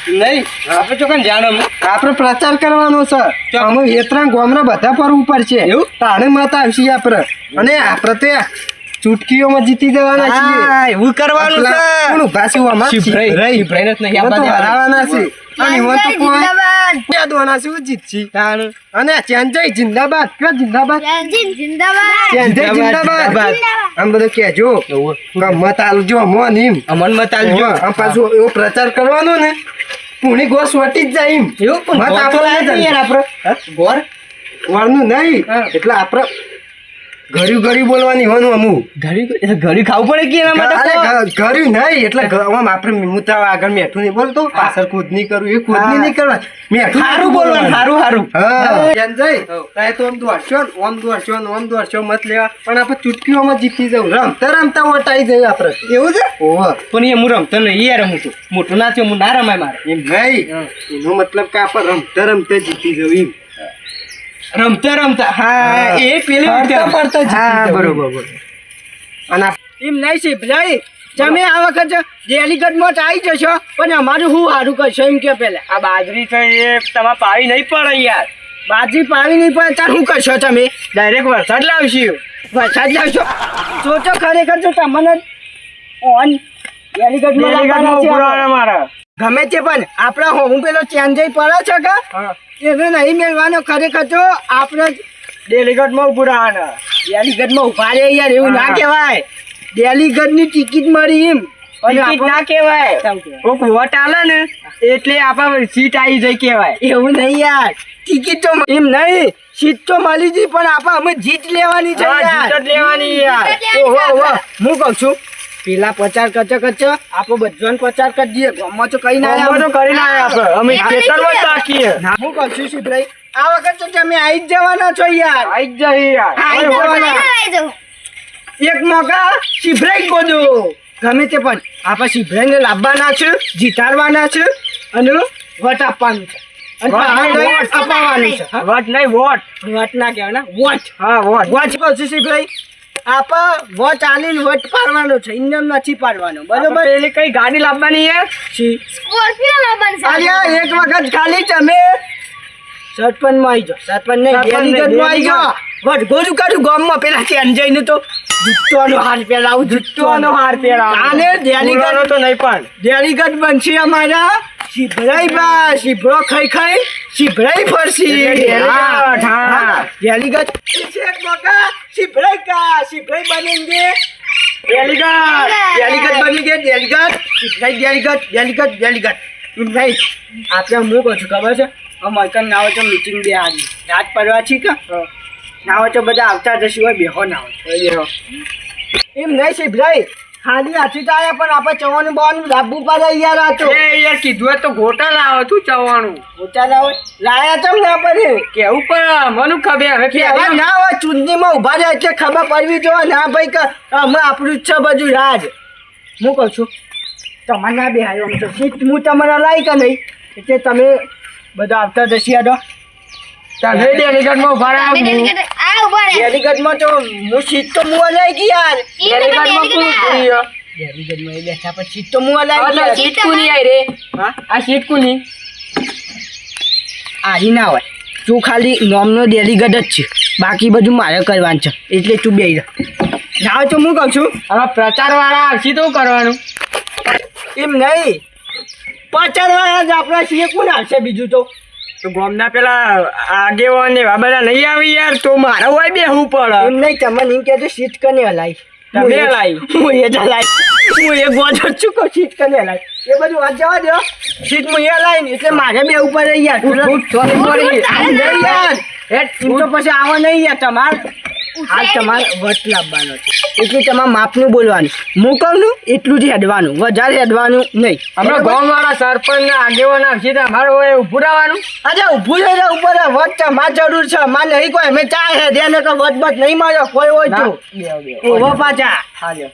નહીં આપણે ચોકન જાણો આપણે પ્રચાર કરવાનો છે અમે વેતરા ગામના બધા પર ઉપર છે એવું? તાણે મત આવશે આપણે અને આપણે તે ચૂટકીઓમાં જીતી જવાના છીએ એવું કરવાનું છે કોણ ઉભા છે આમાં? શિભરાઈ જ નહીં એમાં તો હરાવાના છે અને એમાં તો કોઈ જિંદાબાદ બે દોના છે જીતશી અને ચેન્જઈ જિંદાબાદ કે જિંદાબાદ જિંદાબાદ ચેન્જઈ જિંદાબાદ આમ બધું કહેજો મત આલજો મોન એમ અમન મત આલજો આમ પાછું એવો પ્રચાર કરવાનો ને પુણી ગોસ વટી જ જાય એમ એવું પણ મત ગોળ તો આપણે લાયા નહીં નહીં યાર આપણે ગોળ વાળનું નહીં એટલે આપણે ઘર્યું બોલવાની હોવાનું અમુક ઘડી ખાવું પડે કે એના માટે ઘર્યું નહીં એટલે આમ આપણે મુતાવા આગળ મેઠું નહીં બોલતો પાછળ ખુદ નહીં કરવું એ ખુદ નહીં કરવા મેઠું સારું બોલવાનું સારું હા જય તો આમ દોડશો ઓમ દોડશો મત લેવા પણ આપણે ચૂટકીઓમાં જીતી જવું રમતા વટાઈ જાય આપણે એવું છે ઓહો પણ એ હું રમતો નહીં યાર હું તો મોટું ના થયો હું ના રમાય મારે એમ નહીં એનો મતલબ કે આપણે રમતા જીતી જવું એમ રમતા હા એ પેલી હા બરોબર અને એમ નહીં શિભરાઈ તમે આ વખત ડેલીગઢમાં જ આવી જશો પણ અમારું શું સારું કરશો એમ કે પેલા આ બાજરી છે એ તમારે પાવી નહીં પડે યાર બાજી પાવી નહીં પણ તાર શું કરશો તમે ડાયરેક્ટ વરસાદ લાવશું વરસાદ લાવશો સોચો ખરેખર જો તમને ઓન ડેલીગઢમાં ઉભરાવાના મારા ગમે તે પણ આપણા હું પેલો ચેન્જઈ પડે છે કે એને નહીં મેળવાનો ખરેખર તો આપણે ડેલીગઢમાં ઉભરાવાના ડેલીગઢમાં ઉભા રહે યાર એવું ના કહેવાય ડેલીગઢની ટિકિટ મળી એમ ટિકિટ ના કહેવાય કોક વોટ આલે ને એટલે આપણે સીટ આવી જાય કહેવાય એવું નહીં યાર ટિકિટ તો એમ નહીં સીટ તો મળી ગઈ પણ આપણે અમે જીત લેવાની છે યાર જીત જ લેવાની યાર ઓહો ઓહો હું કહું છું પેલા પ્રચાર કચો આપણે બધાને પ્રચાર કરી દઈએ ગામમાં તો કઈ ના તો કરી ના આપણે અમે ખેતરમાં જ રાખીએ હું કહું છું શિવભાઈ આ વખત તો તમે આવી જ જવાના છો યાર આવી જ જઈએ યાર એક મોકા શિવભાઈ બોલો ગમે તે પણ આપણે શિવભાઈને લાવવાના છે જીતાડવાના છે અને વટ આપવાનું છે અપાવવાનું છે વોટ નહીં વોટ વટ ના કહેવાય ને વોટ હા વોટ વોટ કહું છું શિવભાઈ આપણે વોટ આલીને વટ પાડવાનો છે ઇન્ડિયમ નથી પાડવાનો બરોબર એટલે કઈ ગાડી લાવવાની યાર અરે એક વખત ખાલી તમે સરપંચમાં આવી જાઓ સરપંચ નહીં ડેલીગઢમાં આવી જાઓ વટ ગોજું કાઢું ગામમાં પેલા ચેન્જઈને તો જુત્તોનો હાર પહેરાવું જુત્તોનો હાર પહેરાવું આને ડેલીગઢ તો નહીં પણ ડેલીગઢ બનશે અમારા શિભરાઈ બા શિભરો ખાઈ શિભરાઈ ફરસી ડેલીગઢ એક મોકા શિભરાઈ કા શિભરાઈ બનેંગે ડેલીગઢ બની ગયે ડેલીગઢ શિભરાઈ ડેલીગઢ નહીં આપણે હું કહું છું ખબર છે અમારે ના હોય તો મીટિંગ બે આવી રાત પડવા છી કે ના હોય તો બધા આવતા જશે હોય બેહો ના હોય એમ નહીં શિભરાઈ ખાલી હાથી તો આવ્યા પણ આપણે ચવાનું બવાનું લાભવું પડે યાર આ તો યાર કીધું તો ગોટા લાવો તું ચવાનું ગોટા લાવો લાયા ચમ ના પડે કેવું પણ મને ખબર હવે કેવા ના હોય ચૂંટણીમાં ઉભા રહ્યા એટલે ખબર પડવી જોઈએ ના ભાઈ કે અમે આપણું જ છે બધું રાજ હું કહું છું તમારે ના બેહાયો આમ તો સીટ હું તમારા લાવી કે નહીં એટલે તમે બધા આવતા જશી આડો ડેલીગઢમાં ઉભા ડેલીગઢમાં તો હું સીટ તો મુવા લાવી ગઈ યાર ડેલીગઢમાં કોણ ઉભરી ગયો? ડેલીગઢમાં એ બેઠા પણ સીટ તો મુવા લાવી આ સીટ કોની આઈ રે હા આ સીટ કોની આરી ના હોય તું ખાલી નોમનો ડેલીગઢ જ છે બાકી બધું મારે કરવાનું છે એટલે તું બે ના હોય તો હું કહું છું હવે પ્રચાર વાળા આવશે તો કરવાનું એમ નહીં પ્રચારવાળા જ આપણા છીએ કોણ આવશે બીજું તો ગામના પેલા આગેવાન ને એવા બધા નહીં આવી યાર તો મારા હોય બેહવું પડે એમ નહીં તમને એમ કહેજો સીટ કને હલાઈ તમે હલાઈ હું એ જ હલાઈ હું એ ગોજો છું કહું સીટ કને હલાઈ એ બધું વાત જવા દો સીટ હું એ હલાઈ એટલે મારે બે ઉપર યાર યાર એમ તો પછી આવો નહીં યાર તમારે આજ તમારે વટ લાવવાનો છે એટલે તમારે માપનું બોલવાનું હું કહું ને એટલું જ હેડવાનું વધારે હેડવાનું નહીં હમણાં ગામ વાળા સરપંચ ના આગેવાન આવશે તો અમારે હોય ઊભું રહેવાનું અરે ઊભું થઈ જાય ઉપર વટ તમારે જરૂર છે મારે નહીં કોઈ અમે ચા હે ધ્યાન તો વટ બટ નહીં માર્યો કોઈ હોય તો ઓહો પાછા હાજો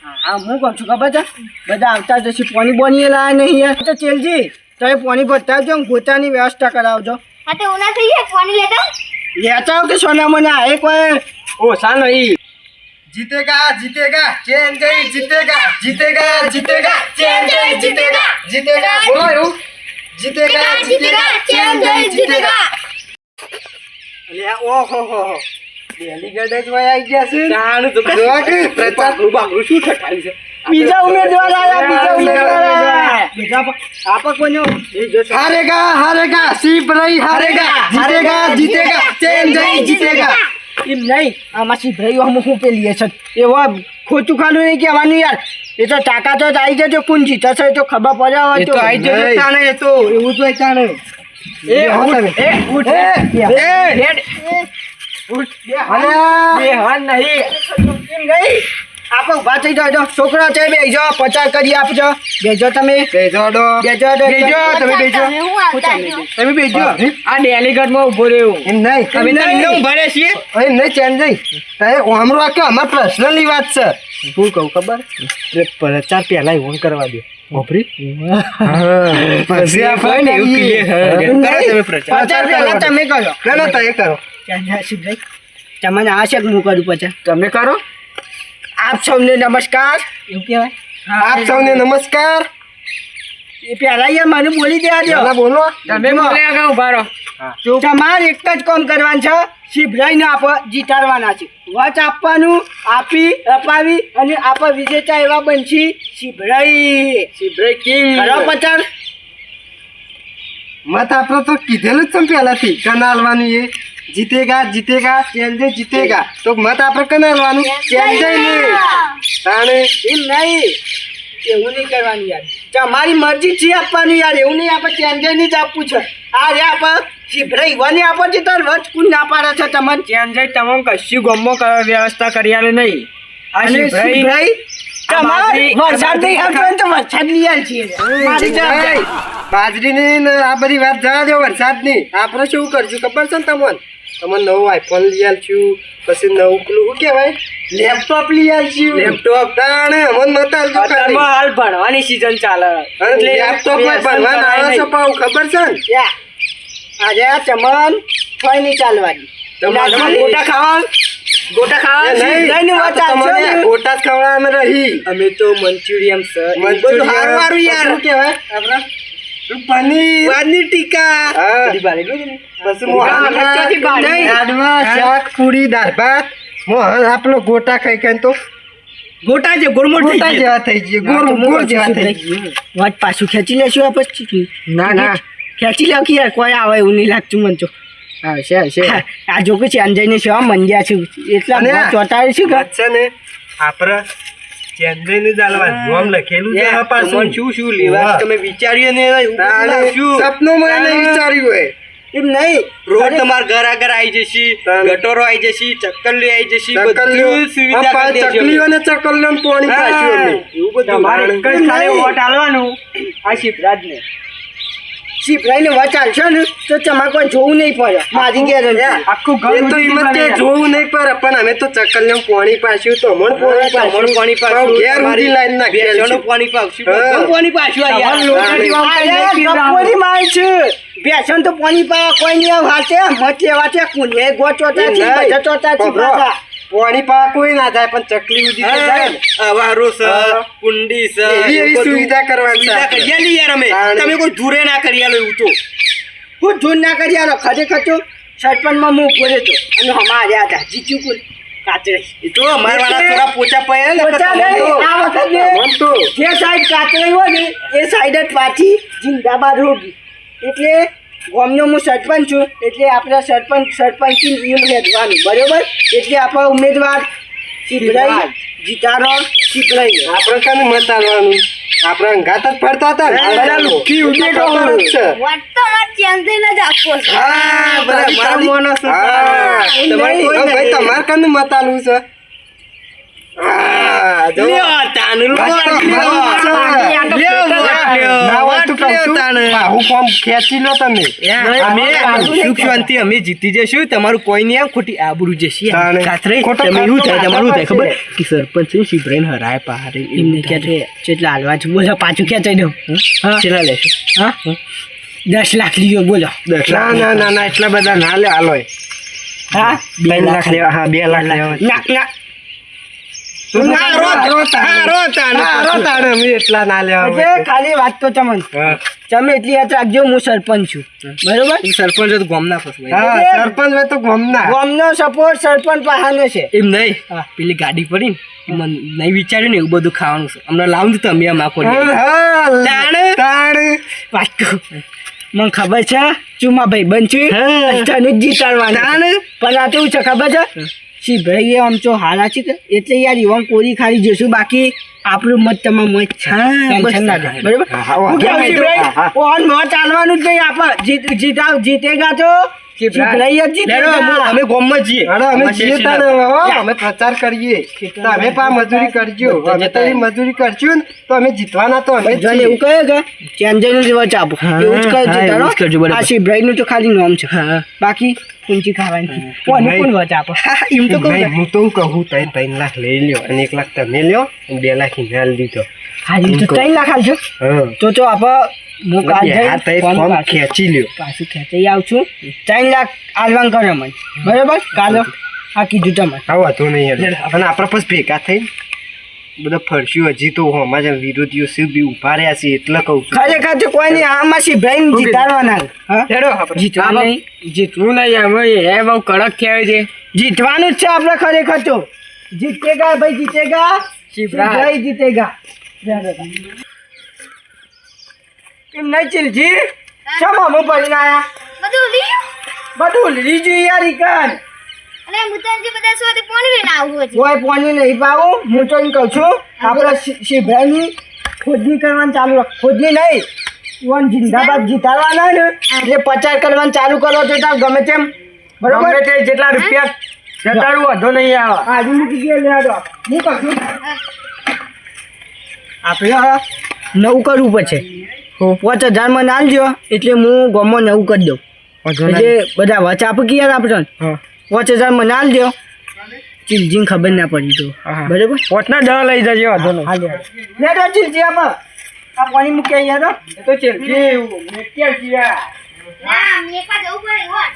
હા હું કહું છું ખબર છે બધા આવતા જશે પાણી બોની લાયા નહીં યાર તો ચેલજી તમે પાણી ભરતા ગોતાની વ્યવસ્થા કરાવજો લેતા હો કે સોના મને આ કોઈ ઓછા નહીં जीतेगा चेन्नई जीतेगा चेन्नई जीतेगा બોલો એવું જીતેગા જીતેગા ચેન્નઈ જીતેગા અલ્યા ઓહો હો ડેલીગેટ જ વયા આવી ગયા છે તાણું તો જોવા કે પ્રચાર બાગરું શું ઠઠાવી છે બીજા ઉમેદવાર આયા બીજા ઉમેદવાર આયા બીજા આપા કોનો हारेगा सिर्फ नहीं हारेगा जीतेगा जीतेगा चेन्नई जीतेगा એમ નહીં આમાં શીભરાઈઓ અમુક હું પેલીએ છે એવા ખોટું ખાલું નહીં કહેવાનું યાર એ તો ટાકા તો આવી જજો કોણ જીતે છે એ તો ખબર પડે હોય તો આઈ જજો નહીં. તાણે એ તો એવું તો તાણે આપણે ઉભા થઈ જાઓ છોકરા છે બેજો 50 કરી આપજો બેજો તમે બેજો તમે બેજો તમે બેજો આ ડેલીગેટ માં ઉભો રહ્યો એમ નહીં અમે તો એમને ઉભા રહ્યા છીએ એમ નહીં ચેન્નઈ હમણાં આ કે અમાર પર્સનલી વાત છે શું કહું ખબર પ્રચાર પહેલા એવું કરવા દે મોફરી પછી આપણે એવું clear. કરો તમે પ્રચાર. પ્રચાર પહેલા તમે કરો ના તો એ કરો શિવભાઈ તમને આ છે કે હું કરું પછી તમે કરો આપ સૌને નમસ્કાર એવું કહેવાય આપ સૌને નમસ્કાર એ પહેલા યાર મને બોલી દેવા દો ના બોલો તમે બોલે આગળ ઉભા રહો તમારે એક જ કામ કરવાનું છે શિવરાઈને આપણે જીતાડવાના છે વચ આપવાનું આપી અપાવી અને આપણે વિજેતા એવા બનશી શિવરાઈ કિંગ કરો પચાર મત આપણે તો કીધેલું જ છે પહેલાથી કનાલવાનું એ જીતેગા જીતેગા ચેન્નઈ જીતેગા તો મત આપણે કનાલવાનું ચેન્નઈ ને તાણે એમ નહીં એવું નહીં કરવાનું યાર તમારી મરજી છે આપવાનું યાર એવું નહીં આપણે ચેન્જની જ આપવું છે આ રે આપણે શિવરાઈ વાની આપો છે તાર વચ કુન ના પાડે છે તમને ચેન્જઈ તમામ કશું ગમો વ્યવસ્થા કરી આલે નહીં આ અને શિવરાઈ તમારે વરસાદ નહીં આવતો હોય તો વરસાદ લઈ આલ છીએ મારી જવાબદારી. બાજરીની ને આ બધી વાત જવા દો વરસાદની આપણે શું કરશું ખબર છે ને તમને નવું આઈફોન લઈ આલશું પછી નવું પેલું શું કહેવાય લેપટોપ લઈ આલશું લેપટોપ તાણે અમન મત આલજો ખાલી હાલ ભણવાની સીઝન ચાલે અને લેપટોપ માં ભણવાના આવે છે પાછું ખબર છે ને યા આજે આ ચમન કોઈ નહીં ચાલવાની તમારે ગોટા ખાવા ગોટા ખાવા એ નહીં, શિવરાઈની આ વાત તો આવશે તમને ને. ગોટા જ ખવડાવવામાં રહી અમે તો મંચુરિયન સર મંચુરિયન, હારું હારું યાર શું કહેવાય આપણા પનીર પનીર ટીકા હા. બધી બારેલું છે ને? પછી હા, મોહન મરચાંથી બાળી. લાડવા શાક પૂરી દાળ ભાત મોહન આપણો ગોટા ખાઈ ખાઈને તો ગોટા છે ગોળમોળ થઈ ગોટા ગયા જેવા થઈ ગયે ગોળ જેવા થઈ ગયે વાત પાછું ખેંચી લેશું આ પછી ના ના ખેંચી લે કે યાર કોઈ આવે એવું નહીં લાગતું મને તો આ જો કે ચેન્જઈને છે મંડ્યા છે એટલા અને બધા ચોંટાડી છે કે વાત છે ને આપણે ચેન્નઈ નું ચાલવાનું નામ લખેલું છે આ પાછું તમને શું શું લેવા વાહ. તમે વિચાર્યું ને એવું બધું તાણે લાવશું. સપનું મેં નહીં વિચાર્યું હોય એમ નહીં રોડ તમારા ઘર આગળ આવી જશે તાણે. ગટરો આવી જશે ચક્કલી આવી જશે ચકલીઓ બધું સુવિધા આ કરી દેજો. ચકલીઓ ને ચકલીઓ ને પાણી પાછું અમે એવું બધું તમારે એક જ ખાલી વોટ આલવાનું આ શિવરાજને શિવરાઈને વાત ચાલશે ને તો તમારે કોઈ જોવું નહીં પડે મારી ગેરંટી આખું એ તો હિંમત કે જોવું નહીં પડે પણ અમે તો ચકલીઓ ને પાણી પાછું તો મણ પાણી પાછું પાણી પાછું ઘેર સુધી લાઈન નાખી ભેંસોનું પાણી પાછું હા. બધું પાણી પાછું આ યાર. કપોરી માર છે બેસન તો પાણી પા કોઈ નહીં વાતે મત લેવા છે કુને ગોચોતા છે બધા ચોતા છે પાછા. પાણી પા કોઈ ના જાય પણ ચકલી સુધી તો જાય ને. અવારો છે હા. કુંડી છે એવી એવું બધું સુવિધા કરવાની છે સુવિધા કરી આલી યાર અમે તાણે. તમે કોઈ ધૂરે ના કરી આલો એવું તો હું ધૂન ના કરી આલો ખરેખર તો સરપંચમાં હું બોલે તો અને હમારે હતા જીત્યું કોણ કાચરે એ તો અમારા વાળા થોડા પોચા પડ્યા ને પોચા તમને નહીં, તો. આ વખતે મન તો જે સાઈડ કાચરાઈ હોય ને એ સાઈડ જ પાછી જિંદાબાદ હોગી એટલે ગામનો હું સરપંચ છું એટલે આપણે સરપંચથી નિયમ હેડવાનું બરોબર એટલે આપણા ઉમેદવાર શિવરાઈ જીતારો શિવરાઈ આપણે કાને મત આલવાનું આપણે અંગાત જ ફરતા હતા ને. બધા લુખી ઉડી તો ખબર જ છે. હા બધા મારા માણસ હા. તમારે કોઈ હા, ભાઈ નથી. તમારે કાને મત આલવું છે હા, જો. લ્યો તાનું વાત તો લ્યો. ખરી જ છે. લ્યો, વાત લ્યો. ના હોય તો વાત લ્યો કહું છું. તાને. બાહુ ફોર્મ ખેંચી લો તમે અમે સુખ શાંતિ અમે જીતી જશું તમારું કોઈ નહીં આમ ખોટી આબરૂ જશે તાણે. કાતરે ખોટો તમે એવું થાય ખર્ચો તમારું થાય ખબર છે. કે સરપંચ છે શિવરાઈને હરાય પહાડે એમને કે છે કેટલા હાલવા છે બોલો પાછું ખેંચાઈ દઉં હા ચલા લેશું હા 10 લાખ લીધો બોલો ના ના ના ના એટલા બધા ના લે હાલો હા 2 લાખ લેવા હા 2 લાખ લેવા ના ના તું હારો તાણ અમે એટલા ના લેવા એટલે ખાલી વાત તો ચમન તમે એટલી યાદ રાખજો હું સરપંચ છું બરોબર સરપંચ તો ગોમના પછી હા સરપંચ હોય તો ગમના ગામનો સપોર્ટ સરપંચ પાસાનો છે એમ નહીં પેલી ગાડી પડી ને નહીં વિચાર્યું ને એવું બધું ખાવાનું છે હમણાં લાવું તો તમે આમ આખો તાણ વાત કહું મને ખબર છે ચુમા ભાઈ બનશું તને જ જીતાડવાના પણ આ તો છે ખબર છે શી ભાઈ આમ તો હારા છે એટલે યાર એવા કોરી ખાલી જશું બાકી આપણું મત તમામ મત છે ટેન્શન ના લે બરાબર હું કેવું શિવરાય ઓન નો ચાલવાનું જ નહીં આપણે જીતેગા તો શિવરાય જ જીતેગા અમે ગોમમાં જઈએ અમે જીતા ને અમે પ્રચાર કરીએ તો અમે પા મજૂરી કરજો અમે તો એ મજૂરી કરશું ને તો અમે જીતવાના તો અમે જો એવું કહે કે ચેન્જર નું વચ આપો એવું જ કરજો તારો આ શિવરાય નું તો ખાલી નામ છે બાકી કુંચી ખાવાની કોને કોણ વચ આપો એમ તો કહું હું તો કહું 3 લાખ લઈ લ્યો અને 1 લાખ તમે લ્યો અને 2 લાખ ઇનાલ દીધો ખાલી તો 3 લાખ આલજો તો આપણે હું કાલ જઈ ફોન ખેંચી લ્યો પાછું ખેંચી આવું છું 3 લાખ આલવાન કરે મને બરાબર કાલો આ કીધું તમે હા વાંધો નહીં અને આપણે પછી ભેગા થઈ બધા ફરશું હજી તો અમારા વિરોધીઓ શું બી ઉભા રહ્યા છે એટલે કહું છું ખરેખર તો કોઈ નહીં આમાં શિવરાય જીતાડવાના જીતવાનું નહીં જીતવું નહીં અમે એ બહુ કડક થયા છે જીતવાનું જ છે આપણે ખરેખર તો જીતેગા ભાઈ જીતેગા શિવરાય જીતેગા એમ નહીં ચીલજી શા અમે પડીને આયા બધું લીધું યાર ઈકન અને મુતનજી બધા સોથી પાણી લઈને આવું છે કોઈ પાણી નહીં પાવું હું તો એમ કહું છું આપણે શિવરાયની ખોદની કરવાનું ચાલુ રાખ ખોદની નહીં વન જિંદાબાદ જીતાડવાના ને એટલે પ્રચાર કરવાનું ચાલુ કરો તો તાર ગમે તેમ બરોબર તે જેટલા રૂપિયા જટાડું વધો નહીં આવે આજે મૂકી દે લેડો હું કહું છું આપણે નવું કરવું પડશે 5000 માં નાલજો એટલે હું ગામમાં નવું કરી દઉં એટલે બધા વચ આપે કે યાર આપણે 5000 માં નાલજો ચીલજીને ખબર ના પડી તો બરાબર પોટના દવા લઈ જજો વધો નહીં હાલ લેડો ચીલજી આપ આ પાણી મૂકી યાર તો ચેલજી એવું મેં ક્યાં ગયા ના મેં પા જવું પડે હોત